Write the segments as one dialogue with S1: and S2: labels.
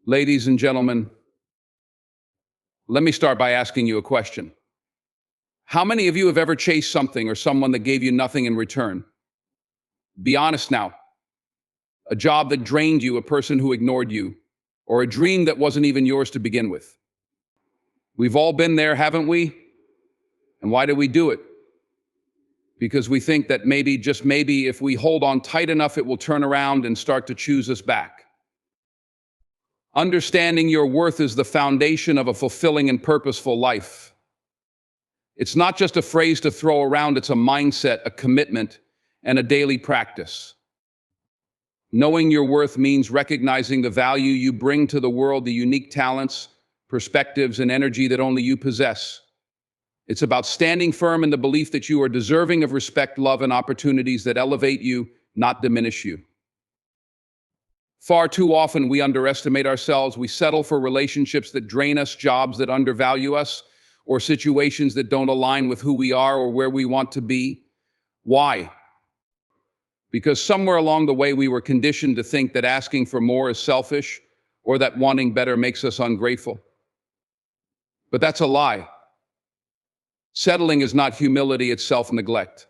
S1: Ladies and gentlemen, let me start by asking you a question. How many of you have ever chased something or someone that gave you nothing in return? Be honest now. A job that drained you, a person who ignored you, or a dream that wasn't even yours to begin with. We've all been there, haven't we? And why do we do it? Because we think that maybe, just maybe, if we hold on tight enough, it will turn around and start to choose us back. Understanding your worth is the foundation of a fulfilling and purposeful life. It's not just a phrase to throw around, it's a mindset, a commitment, and a daily practice. Knowing your worth means recognizing the value you bring to the world, the unique talents, perspectives, and energy that only you possess. It's about standing firm in the belief that you are deserving of respect, love, and opportunities that elevate you, not diminish you. Far too often, we underestimate ourselves. We settle for relationships that drain us, jobs that undervalue us, or situations that don't align with who we are or where we want to be. Why? Because somewhere along the way, we were conditioned to think that asking for more is selfish, or that wanting better makes us ungrateful. But that's a lie. Settling is not humility, it's self-neglect.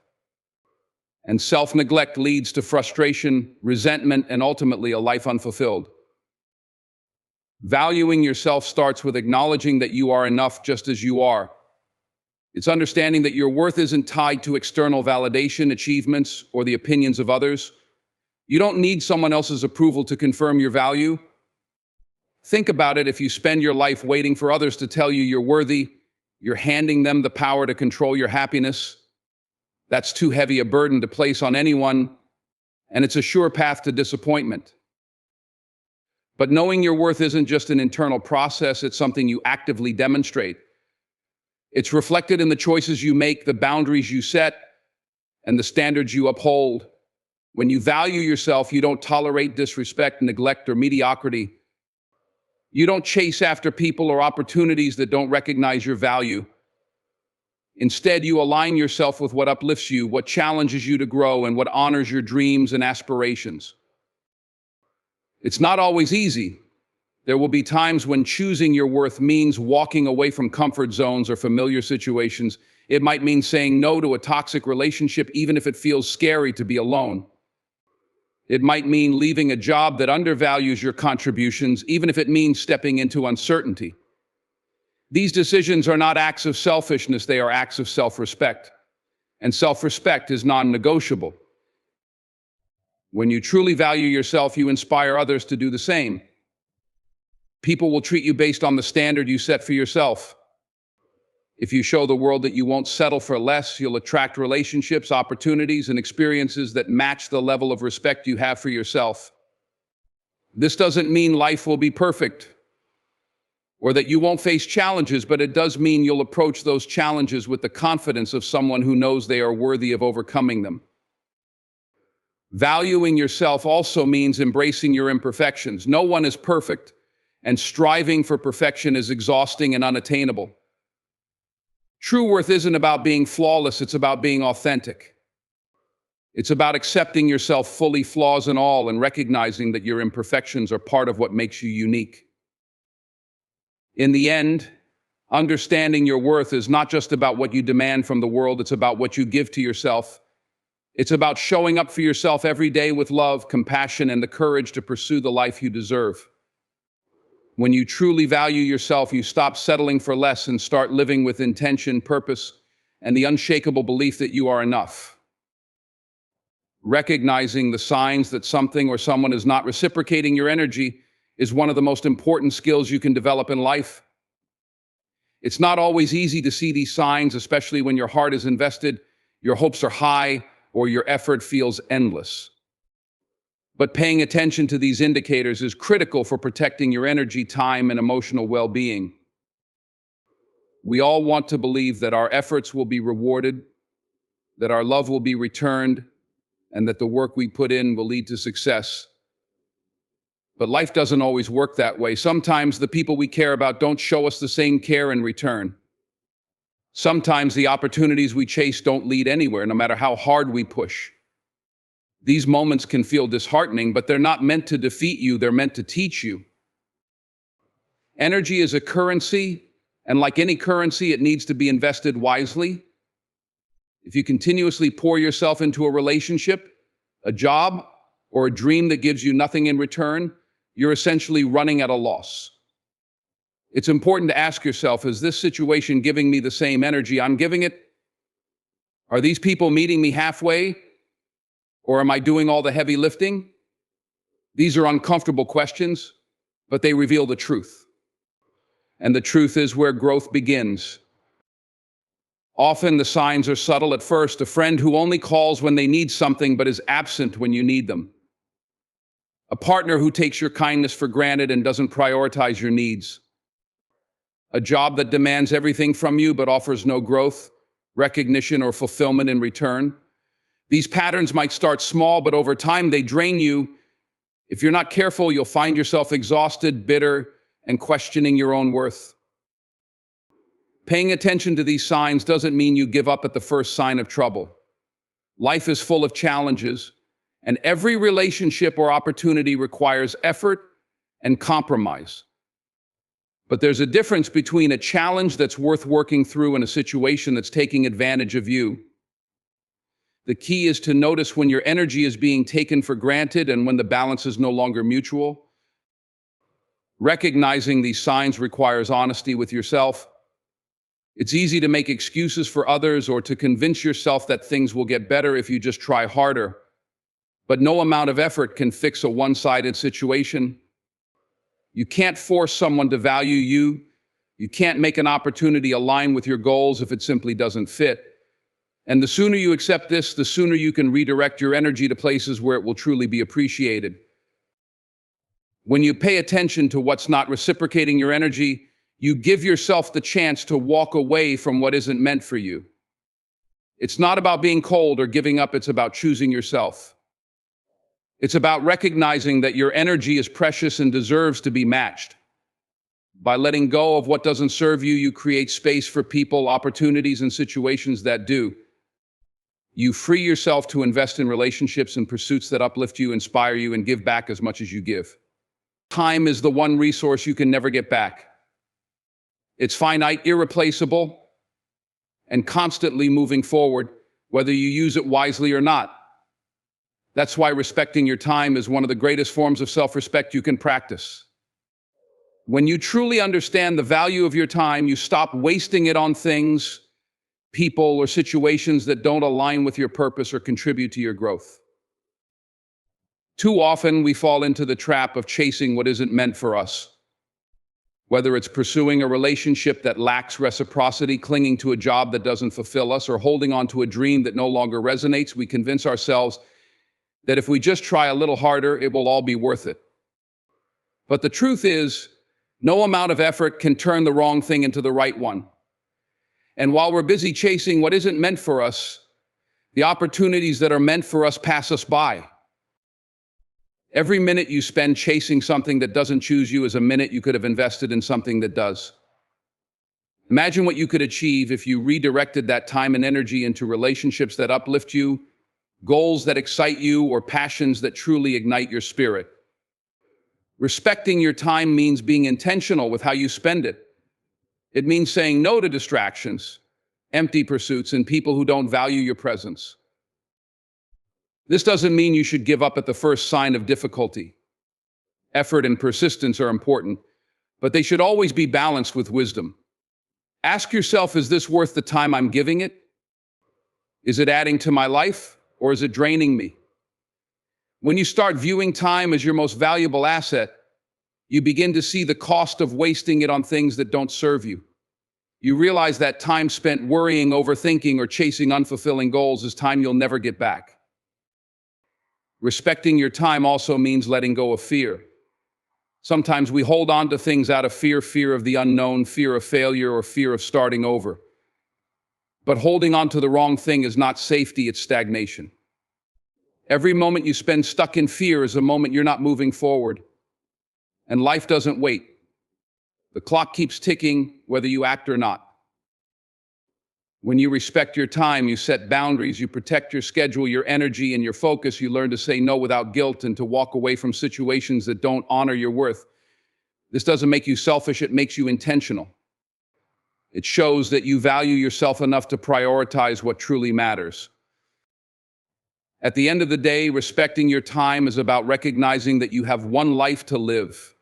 S1: And self-neglect leads to frustration, resentment, and ultimately a life unfulfilled. Valuing yourself starts with acknowledging that you are enough just as you are. It's understanding that your worth isn't tied to external validation, achievements, or the opinions of others. You don't need someone else's approval to confirm your value. Think about it. If you spend your life waiting for others to tell you you're worthy, you're handing them the power to control your happiness. That's too heavy a burden to place on anyone, and it's a sure path to disappointment. But knowing your worth isn't just an internal process, it's something you actively demonstrate. It's reflected in the choices you make, the boundaries you set, and the standards you uphold. When you value yourself, you don't tolerate disrespect, neglect, or mediocrity. You don't chase after people or opportunities that don't recognize your value. Instead, you align yourself with what uplifts you, what challenges you to grow, and what honors your dreams and aspirations. It's not always easy. There will be times when choosing your worth means walking away from comfort zones or familiar situations. It might mean saying no to a toxic relationship, even if it feels scary to be alone. It might mean leaving a job that undervalues your contributions, even if it means stepping into uncertainty. These decisions are not acts of selfishness, they are acts of self-respect. And self-respect is non-negotiable. When you truly value yourself, you inspire others to do the same. People will treat you based on the standard you set for yourself. If you show the world that you won't settle for less, you'll attract relationships, opportunities, and experiences that match the level of respect you have for yourself. This doesn't mean life will be perfect, or that you won't face challenges, but it does mean you'll approach those challenges with the confidence of someone who knows they are worthy of overcoming them. Valuing yourself also means embracing your imperfections. No one is perfect, and striving for perfection is exhausting and unattainable. True worth isn't about being flawless, it's about being authentic. It's about accepting yourself fully, flaws and all, and recognizing that your imperfections are part of what makes you unique. In the end, understanding your worth is not just about what you demand from the world, it's about what you give to yourself. It's about showing up for yourself every day with love, compassion, and the courage to pursue the life you deserve. When you truly value yourself, you stop settling for less and start living with intention, purpose, and the unshakable belief that you are enough. Recognizing the signs that something or someone is not reciprocating your energy is one of the most important skills you can develop in life. It's not always easy to see these signs, especially when your heart is invested, your hopes are high, or your effort feels endless. But paying attention to these indicators is critical for protecting your energy, time, and emotional well-being. We all want to believe that our efforts will be rewarded, that our love will be returned, and that the work we put in will lead to success. But life doesn't always work that way. Sometimes the people we care about don't show us the same care in return. Sometimes the opportunities we chase don't lead anywhere, no matter how hard we push. These moments can feel disheartening, but they're not meant to defeat you, they're meant to teach you. Energy is a currency, and like any currency, it needs to be invested wisely. If you continuously pour yourself into a relationship, a job, or a dream that gives you nothing in return, you're essentially running at a loss. It's important to ask yourself, is this situation giving me the same energy I'm giving it? Are these people meeting me halfway? Or am I doing all the heavy lifting? These are uncomfortable questions, but they reveal the truth. And the truth is where growth begins. Often the signs are subtle at first, a friend who only calls when they need something but is absent when you need them. A partner who takes your kindness for granted and doesn't prioritize your needs. A job that demands everything from you but offers no growth, recognition, or fulfillment in return. These patterns might start small, but over time they drain you. If you're not careful, you'll find yourself exhausted, bitter, and questioning your own worth. Paying attention to these signs doesn't mean you give up at the first sign of trouble. Life is full of challenges, and every relationship or opportunity requires effort and compromise. But there's a difference between a challenge that's worth working through and a situation that's taking advantage of you. The key is to notice when your energy is being taken for granted and when the balance is no longer mutual. Recognizing these signs requires honesty with yourself. It's easy to make excuses for others or to convince yourself that things will get better if you just try harder. But no amount of effort can fix a one-sided situation. You can't force someone to value you. You can't make an opportunity align with your goals if it simply doesn't fit. And the sooner you accept this, the sooner you can redirect your energy to places where it will truly be appreciated. When you pay attention to what's not reciprocating your energy, you give yourself the chance to walk away from what isn't meant for you. It's not about being cold or giving up, it's about choosing yourself. It's about recognizing that your energy is precious and deserves to be matched. By letting go of what doesn't serve you, you create space for people, opportunities, and situations that do. You free yourself to invest in relationships and pursuits that uplift you, inspire you, and give back as much as you give. Time is the one resource you can never get back. It's finite, irreplaceable, and constantly moving forward, whether you use it wisely or not. That's why respecting your time is one of the greatest forms of self-respect you can practice. When you truly understand the value of your time, you stop wasting it on things, people, or situations that don't align with your purpose or contribute to your growth. Too often, we fall into the trap of chasing what isn't meant for us. Whether it's pursuing a relationship that lacks reciprocity, clinging to a job that doesn't fulfill us, or holding on to a dream that no longer resonates, we convince ourselves that if we just try a little harder, it will all be worth it. But the truth is, no amount of effort can turn the wrong thing into the right one. And while we're busy chasing what isn't meant for us, the opportunities that are meant for us pass us by. Every minute you spend chasing something that doesn't choose you is a minute you could have invested in something that does. Imagine what you could achieve if you redirected that time and energy into relationships that uplift you, goals that excite you, or passions that truly ignite your spirit. Respecting your time means being intentional with how you spend it. It means saying no to distractions, empty pursuits, and people who don't value your presence. This doesn't mean you should give up at the first sign of difficulty. Effort and persistence are important, but they should always be balanced with wisdom. Ask yourself, is this worth the time I'm giving it? Is it adding to my life, or is it draining me? When you start viewing time as your most valuable asset, you begin to see the cost of wasting it on things that don't serve you. You realize that time spent worrying, overthinking, or chasing unfulfilling goals is time you'll never get back. Respecting your time also means letting go of fear. Sometimes we hold on to things out of fear of the unknown, fear of failure, or fear of starting over. But holding on to the wrong thing is not safety, it's stagnation. Every moment you spend stuck in fear is a moment you're not moving forward. And life doesn't wait. The clock keeps ticking, whether you act or not. When you respect your time, you set boundaries, you protect your schedule, your energy, and your focus. You learn to say no without guilt and to walk away from situations that don't honor your worth. This doesn't make you selfish, it makes you intentional. It shows that you value yourself enough to prioritize what truly matters. At the end of the day, respecting your time is about recognizing that you have one life to live.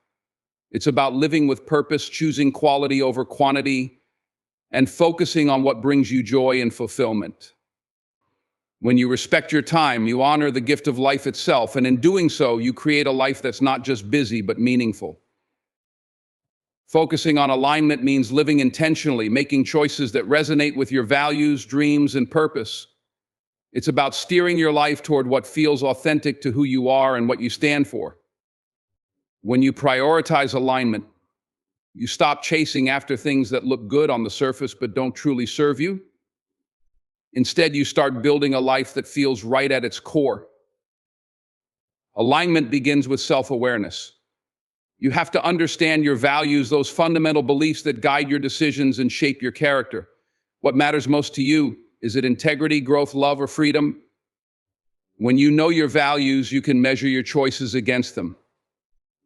S1: It's about living with purpose, choosing quality over quantity, and focusing on what brings you joy and fulfillment. When you respect your time, you honor the gift of life itself, and in doing so, you create a life that's not just busy, but meaningful. Focusing on alignment means living intentionally, making choices that resonate with your values, dreams, and purpose. It's about steering your life toward what feels authentic to who you are and what you stand for. When you prioritize alignment, you stop chasing after things that look good on the surface but don't truly serve you. Instead, you start building a life that feels right at its core. Alignment begins with self-awareness. You have to understand your values, those fundamental beliefs that guide your decisions and shape your character. What matters most to you? Is it integrity, growth, love, or freedom? When you know your values, you can measure your choices against them.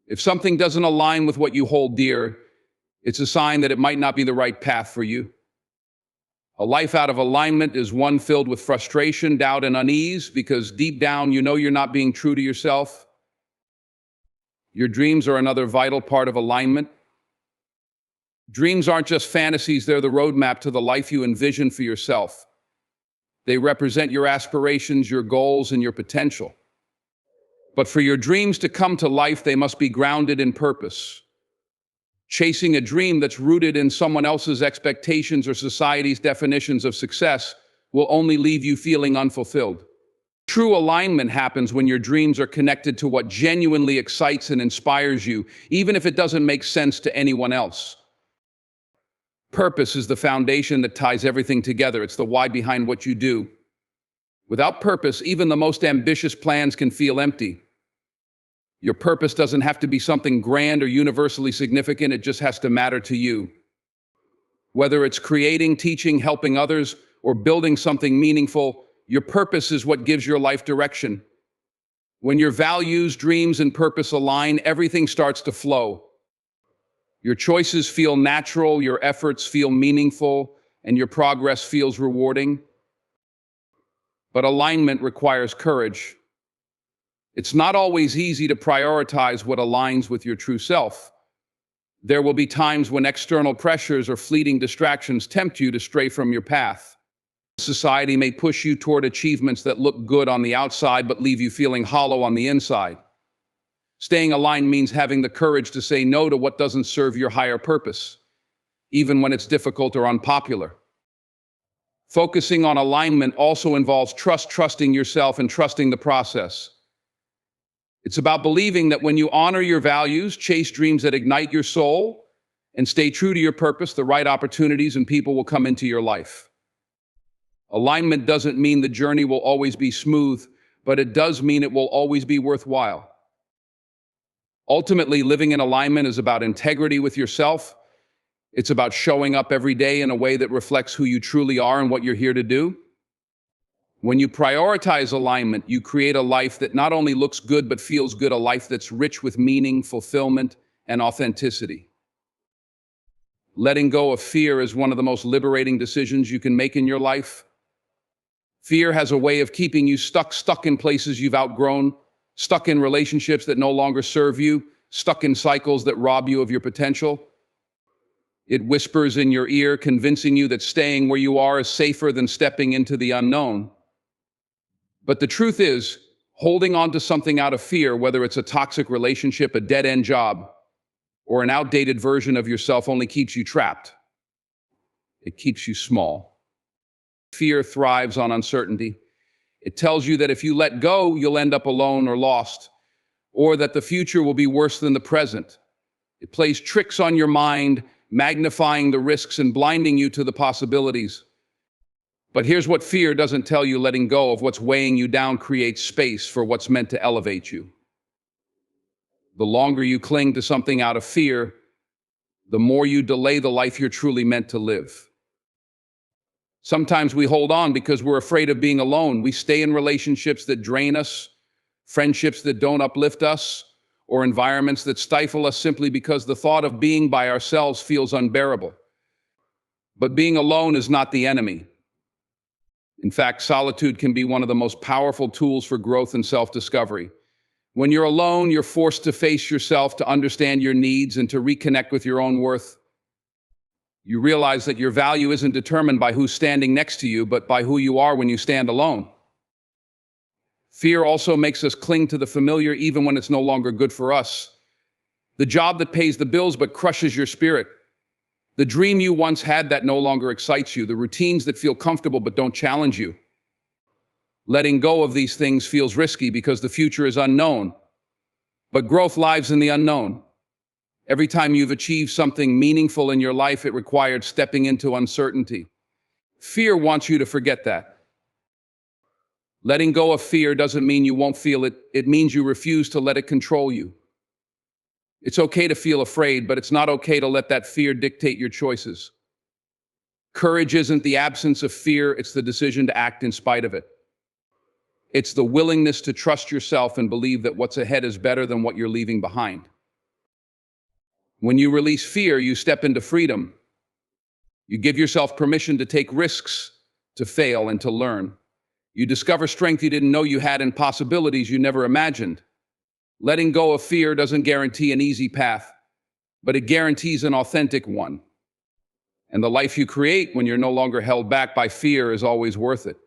S1: If something doesn't align with what you hold dear, it's a sign that it might not be the right path for you. A life out of alignment is one filled with frustration, doubt, and unease because deep down you know you're not being true to yourself. Your dreams are another vital part of alignment. Dreams aren't just fantasies, they're the roadmap to the life you envision for yourself. They represent your aspirations, your goals, and your potential. But for your dreams to come to life, they must be grounded in purpose. Chasing a dream that's rooted in someone else's expectations or society's definitions of success will only leave you feeling unfulfilled. True alignment happens when your dreams are connected to what genuinely excites and inspires you, even if it doesn't make sense to anyone else. Purpose is the foundation that ties everything together. It's the why behind what you do. Without purpose, even the most ambitious plans can feel empty. Your purpose doesn't have to be something grand or universally significant, it just has to matter to you. Whether it's creating, teaching, helping others, or building something meaningful, your purpose is what gives your life direction. When your values, dreams, and purpose align, everything starts to flow. Your choices feel natural, your efforts feel meaningful, and your progress feels rewarding. But alignment requires courage. It's not always easy to prioritize what aligns with your true self. There will be times when external pressures or fleeting distractions tempt you to stray from your path. Society may push you toward achievements that look good on the outside but leave you feeling hollow on the inside. Staying aligned means having the courage to say no to what doesn't serve your higher purpose, even when it's difficult or unpopular. Focusing on alignment also involves trusting yourself and trusting the process. It's about believing that when you honor your values, chase dreams that ignite your soul, and stay true to your purpose, the right opportunities and people will come into your life. Alignment doesn't mean the journey will always be smooth, but it does mean it will always be worthwhile. Ultimately, living in alignment is about integrity with yourself. It's about showing up every day in a way that reflects who you truly are and what you're here to do. When you prioritize alignment, you create a life that not only looks good but feels good, a life that's rich with meaning, fulfillment, and authenticity. Letting go of fear is one of the most liberating decisions you can make in your life. Fear has a way of keeping you stuck in places you've outgrown, stuck in relationships that no longer serve you, stuck in cycles that rob you of your potential. It whispers in your ear, convincing you that staying where you are is safer than stepping into the unknown. But the truth is, holding on to something out of fear, whether it's a toxic relationship, a dead-end job, or an outdated version of yourself, only keeps you trapped. It keeps you small. Fear thrives on uncertainty. It tells you that if you let go, you'll end up alone or lost, or that the future will be worse than the present. It plays tricks on your mind, magnifying the risks and blinding you to the possibilities. But here's what fear doesn't tell you: letting go of what's weighing you down creates space for what's meant to elevate you. The longer you cling to something out of fear, the more you delay the life you're truly meant to live. Sometimes we hold on because we're afraid of being alone. We stay in relationships that drain us, friendships that don't uplift us, or environments that stifle us simply because the thought of being by ourselves feels unbearable. But being alone is not the enemy. In fact, solitude can be one of the most powerful tools for growth and self-discovery. When you're alone, you're forced to face yourself, to understand your needs, and to reconnect with your own worth. You realize that your value isn't determined by who's standing next to you, but by who you are when you stand alone. Fear also makes us cling to the familiar even when it's no longer good for us. The job that pays the bills but crushes your spirit. The dream you once had that no longer excites you. The routines that feel comfortable but don't challenge you. Letting go of these things feels risky because the future is unknown. But growth lies in the unknown. Every time you've achieved something meaningful in your life, it required stepping into uncertainty. Fear wants you to forget that. Letting go of fear doesn't mean you won't feel it. It means you refuse to let it control you. It's okay to feel afraid, but it's not okay to let that fear dictate your choices. Courage isn't the absence of fear, it's the decision to act in spite of it. It's the willingness to trust yourself and believe that what's ahead is better than what you're leaving behind. When you release fear, you step into freedom. You give yourself permission to take risks, to fail, and to learn. You discover strength you didn't know you had and possibilities you never imagined. Letting go of fear doesn't guarantee an easy path, but it guarantees an authentic one. And the life you create when you're no longer held back by fear is always worth it.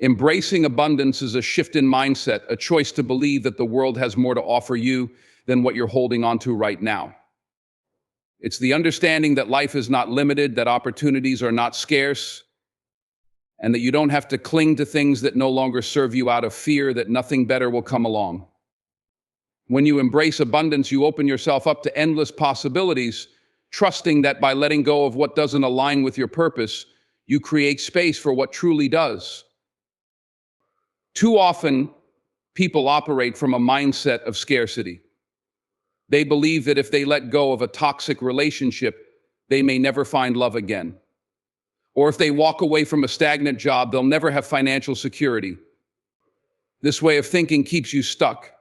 S1: Embracing abundance is a shift in mindset, a choice to believe that the world has more to offer you than what you're holding on to right now. It's the understanding that life is not limited, that opportunities are not scarce, and that you don't have to cling to things that no longer serve you out of fear that nothing better will come along. When you embrace abundance, you open yourself up to endless possibilities, trusting that by letting go of what doesn't align with your purpose, you create space for what truly does. Too often, people operate from a mindset of scarcity. They believe that if they let go of a toxic relationship, they may never find love again. Or if they walk away from a stagnant job, they'll never have financial security. This way of thinking keeps you stuck.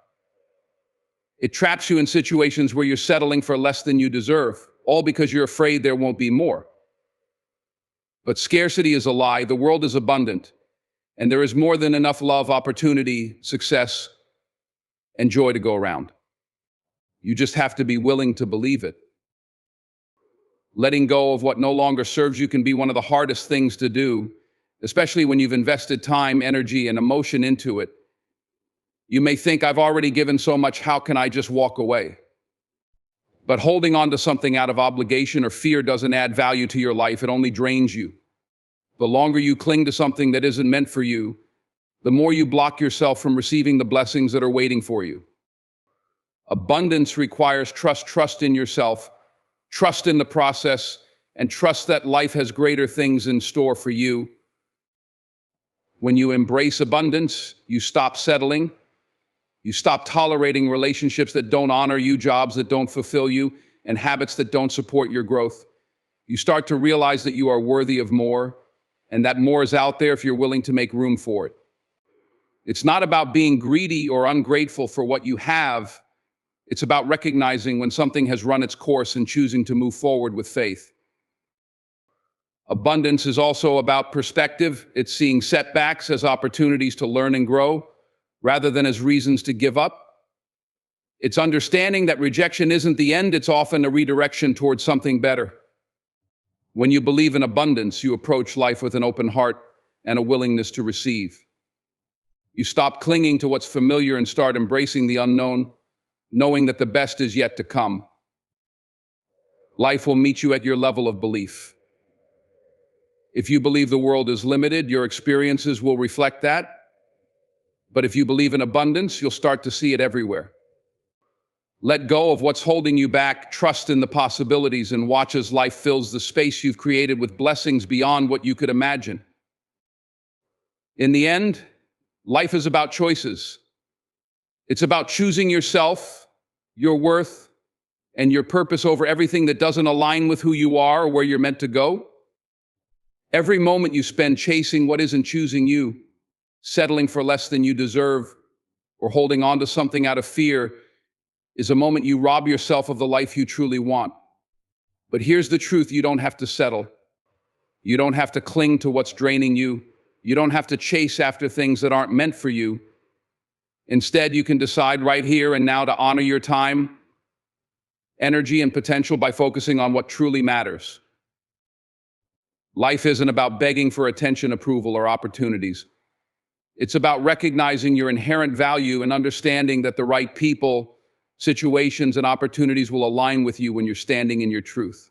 S1: It traps you in situations where you're settling for less than you deserve, all because you're afraid there won't be more. But scarcity is a lie. The world is abundant, and there is more than enough love, opportunity, success, and joy to go around. You just have to be willing to believe it. Letting go of what no longer serves you can be one of the hardest things to do, especially when you've invested time, energy, and emotion into it. You may think, I've already given so much, how can I just walk away? But holding on to something out of obligation or fear doesn't add value to your life, it only drains you. The longer you cling to something that isn't meant for you, the more you block yourself from receiving the blessings that are waiting for you. Abundance requires trust in yourself, trust in the process, and trust that life has greater things in store for you. When you embrace abundance, you stop settling, you stop tolerating relationships that don't honor you, jobs that don't fulfill you, and habits that don't support your growth. You start to realize that you are worthy of more, and that more is out there if you're willing to make room for it. It's not about being greedy or ungrateful for what you have. It's about recognizing when something has run its course and choosing to move forward with faith. Abundance is also about perspective. It's seeing setbacks as opportunities to learn and grow, rather than as reasons to give up. It's understanding that rejection isn't the end, it's often a redirection towards something better. When you believe in abundance, you approach life with an open heart and a willingness to receive. You stop clinging to what's familiar and start embracing the unknown, knowing that the best is yet to come. Life will meet you at your level of belief. If you believe the world is limited, your experiences will reflect that. But if you believe in abundance, you'll start to see it everywhere. Let go of what's holding you back, trust in the possibilities, and watch as life fills the space you've created with blessings beyond what you could imagine. In the end, life is about choices. It's about choosing yourself, your worth, and your purpose over everything that doesn't align with who you are or where you're meant to go. Every moment you spend chasing what isn't choosing you, settling for less than you deserve, or holding on to something out of fear, is a moment you rob yourself of the life you truly want. But here's the truth: you don't have to settle. You don't have to cling to what's draining you. You don't have to chase after things that aren't meant for you. Instead, you can decide right here and now to honor your time, energy, and potential by focusing on what truly matters. Life isn't about begging for attention, approval, or opportunities. It's about recognizing your inherent value and understanding that the right people, situations, and opportunities will align with you when you're standing in your truth.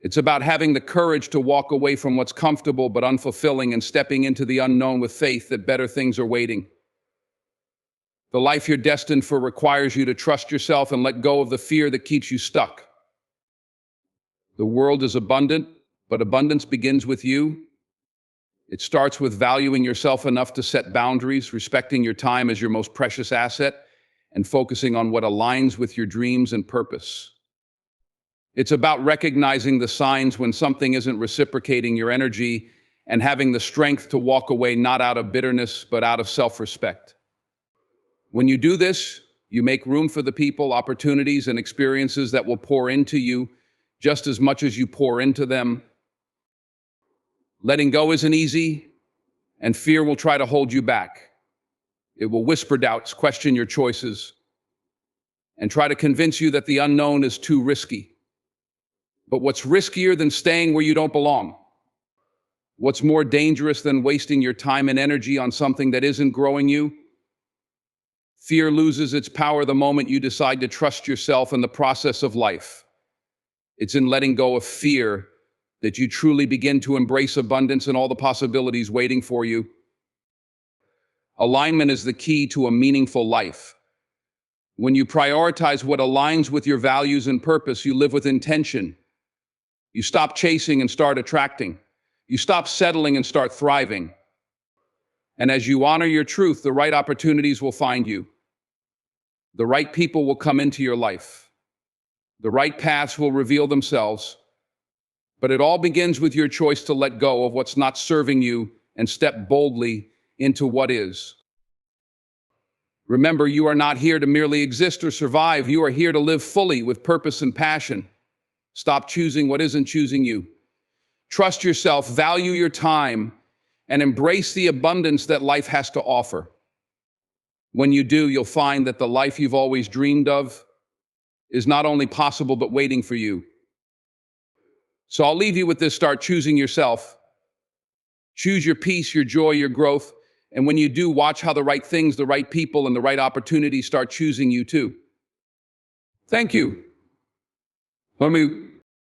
S1: It's about having the courage to walk away from what's comfortable but unfulfilling and stepping into the unknown with faith that better things are waiting. The life you're destined for requires you to trust yourself and let go of the fear that keeps you stuck. The world is abundant, but abundance begins with you. It starts with valuing yourself enough to set boundaries, respecting your time as your most precious asset, and focusing on what aligns with your dreams and purpose. It's about recognizing the signs when something isn't reciprocating your energy and having the strength to walk away not out of bitterness, but out of self-respect. When you do this, you make room for the people, opportunities, and experiences that will pour into you just as much as you pour into them. Letting go isn't easy, and fear will try to hold you back. It will whisper doubts, question your choices, and try to convince you that the unknown is too risky. But what's riskier than staying where you don't belong? What's more dangerous than wasting your time and energy on something that isn't growing you? Fear loses its power the moment you decide to trust yourself in the process of life. It's in letting go of fear that you truly begin to embrace abundance and all the possibilities waiting for you. Alignment is the key to a meaningful life. When you prioritize what aligns with your values and purpose, you live with intention. You stop chasing and start attracting. You stop settling and start thriving. And as you honor your truth, the right opportunities will find you. The right people will come into your life. The right paths will reveal themselves. But it all begins with your choice to let go of what's not serving you and step boldly into what is. Remember, you are not here to merely exist or survive. You are here to live fully with purpose and passion. Stop choosing what isn't choosing you. Trust yourself, value your time, and embrace the abundance that life has to offer. When you do, you'll find that the life you've always dreamed of is not only possible, but waiting for you. So I'll leave you with this: start choosing yourself. Choose your peace, your joy, your growth. And when you do, watch how the right things, the right people, and the right opportunities start choosing you too. Thank you. Let me